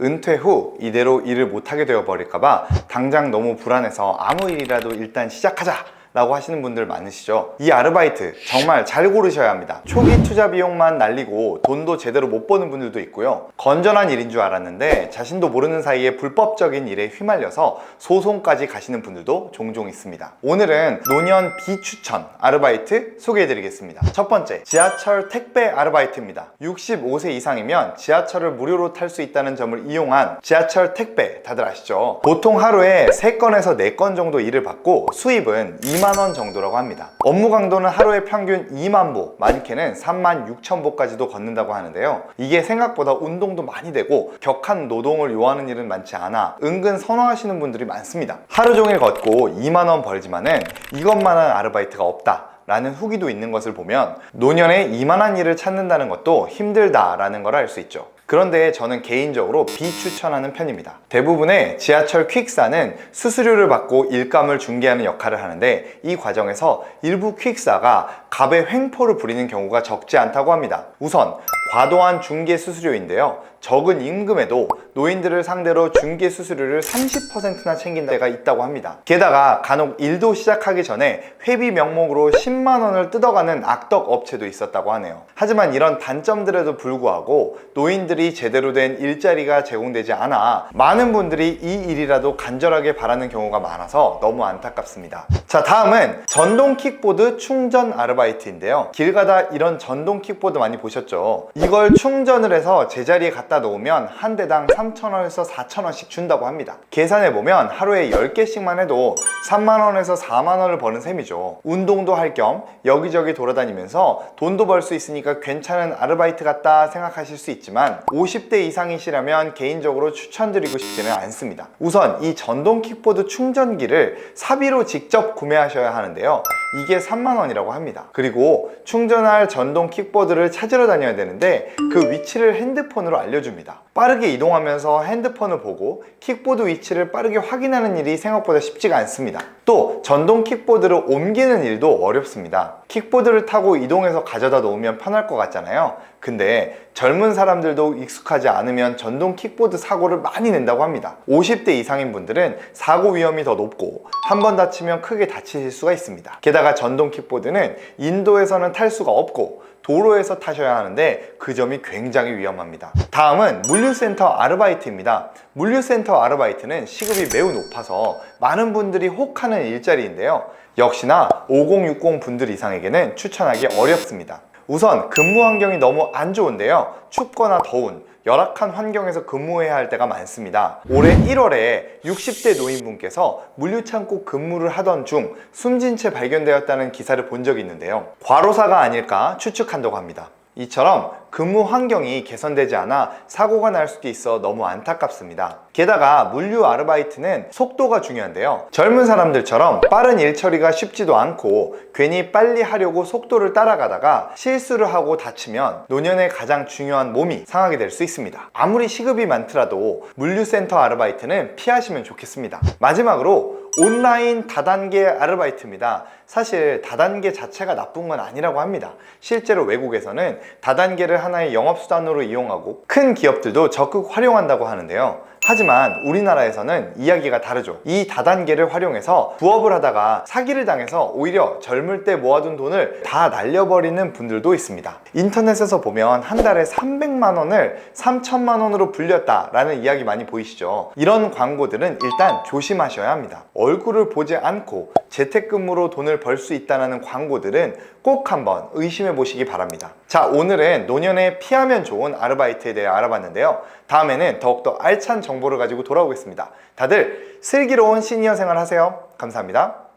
은퇴 후 이대로 일을 못하게 되어버릴까봐 당장 너무 불안해서 아무 일이라도 일단 시작하자 라고 하시는 분들 많으시죠. 이 아르바이트 정말 잘 고르셔야 합니다. 초기 투자 비용만 날리고 돈도 제대로 못 버는 분들도 있고요, 건전한 일인 줄 알았는데 자신도 모르는 사이에 불법적인 일에 휘말려서 소송까지 가시는 분들도 종종 있습니다. 오늘은 노년 비추천 아르바이트 소개해드리겠습니다. 첫 번째, 지하철 택배 아르바이트입니다. 65세 이상이면 지하철을 무료로 탈 수 있다는 점을 이용한 지하철 택배, 다들 아시죠? 보통 하루에 3건에서 4건 정도 일을 받고 수입은 2만 원 정도라고 합니다. 업무 강도는 하루에 평균 2만 보, 많게는 3만 6천 보까지도 걷는다고 하는데요, 이게 생각보다 운동도 많이 되고 격한 노동을 요하는 일은 많지 않아 은근 선호하시는 분들이 많습니다. 하루 종일 걷고 2만 원 벌지만은 이것만한 아르바이트가 없다 라는 후기도 있는 것을 보면 노년에 이만한 일을 찾는다는 것도 힘들다라는 걸 알 수 있죠. 그런데 저는 개인적으로 비추천하는 편입니다. 대부분의 지하철 퀵사는 수수료를 받고 일감을 중개하는 역할을 하는데, 이 과정에서 일부 퀵사가 갑의 횡포를 부리는 경우가 적지 않다고 합니다. 우선 과도한 중개 수수료인데요, 적은 임금에도 노인들을 상대로 중개 수수료를 30%나 챙긴 데가 있다고 합니다. 게다가 간혹 일도 시작하기 전에 회비 명목으로 10만 원을 뜯어가는 악덕 업체도 있었다고 하네요. 하지만 이런 단점들에도 불구하고 노인들이 제대로 된 일자리가 제공되지 않아 많은 분들이 이 일이라도 간절하게 바라는 경우가 많아서 너무 안타깝습니다. 자, 다음은 전동 킥보드 충전 아르바이트인데요, 길 가다 이런 전동 킥보드 많이 보셨죠? 이걸 충전을 해서 제자리에 갖다 놓으면 한 대당 3,000원에서 4,000원씩 준다고 합니다. 계산해보면 하루에 10개씩만 해도 3만원에서 4만원을 버는 셈이죠. 운동도 할 겸 여기저기 돌아다니면서 돈도 벌 수 있으니까 괜찮은 아르바이트 같다 생각하실 수 있지만 50대 이상이시라면 개인적으로 추천드리고 싶지는 않습니다. 우선 이 전동 킥보드 충전기를 사비로 직접 구매하셔야 하는데요, 이게 3만원이라고 합니다. 그리고 충전할 전동 킥보드를 찾으러 다녀야 되는데 그 위치를 핸드폰으로 알려줍니다. 빠르게 이동하면서 핸드폰을 보고 킥보드 위치를 빠르게 확인하는 일이 생각보다 쉽지가 않습니다. 또 전동 킥보드를 옮기는 일도 어렵습니다. 킥보드를 타고 이동해서 가져다 놓으면 편할 것 같잖아요. 근데 젊은 사람들도 익숙하지 않으면 전동 킥보드 사고를 많이 낸다고 합니다. 50대 이상인 분들은 사고 위험이 더 높고 한 번 다치면 크게 다치실 수가 있습니다. 게다가 전동 킥보드는 인도에서는 탈 수가 없고 도로에서 타셔야 하는데 그 점이 굉장히 위험합니다. 다음은 물류센터 아르바이트입니다. 물류센터 아르바이트는 시급이 매우 높아서 많은 분들이 혹하는 일자리인데요, 역시나 5060 분들 이상에게는 추천하기 어렵습니다. 우선 근무 환경이 너무 안 좋은데요, 춥거나 더운 열악한 환경에서 근무해야 할 때가 많습니다. 올해 1월에 60대 노인분께서 물류창고 근무를 하던 중 숨진 채 발견되었다는 기사를 본 적이 있는데요, 과로사가 아닐까 추측한다고 합니다. 이처럼 근무 환경이 개선되지 않아 사고가 날 수도 있어 너무 안타깝습니다. 게다가 물류 아르바이트는 속도가 중요한데요, 젊은 사람들처럼 빠른 일 처리가 쉽지도 않고 괜히 빨리 하려고 속도를 따라가다가 실수를 하고 다치면 노년의 가장 중요한 몸이 상하게 될 수 있습니다. 아무리 시급이 많더라도 물류센터 아르바이트는 피하시면 좋겠습니다. 마지막으로 온라인 다단계 아르바이트입니다. 사실 다단계 자체가 나쁜 건 아니라고 합니다. 실제로 외국에서는 다단계를 하나의 영업수단으로 이용하고 큰 기업들도 적극 활용한다고 하는데요, 하지만 우리나라에서는 이야기가 다르죠. 이 다단계를 활용해서 부업을 하다가 사기를 당해서 오히려 젊을 때 모아둔 돈을 다 날려버리는 분들도 있습니다. 인터넷에서 보면 한 달에 300만 원을 3천만 원으로 불렸다라는 이야기 많이 보이시죠? 이런 광고들은 일단 조심하셔야 합니다. 얼굴을 보지 않고 재택근무로 돈을 벌 수 있다는 광고들은 꼭 한번 의심해 보시기 바랍니다. 자, 오늘은 노년에 피하면 좋은 아르바이트에 대해 알아봤는데요, 다음에는 더욱더 알찬 정보를 가지고 돌아오겠습니다. 다들 슬기로운 시니어 생활 하세요. 감사합니다.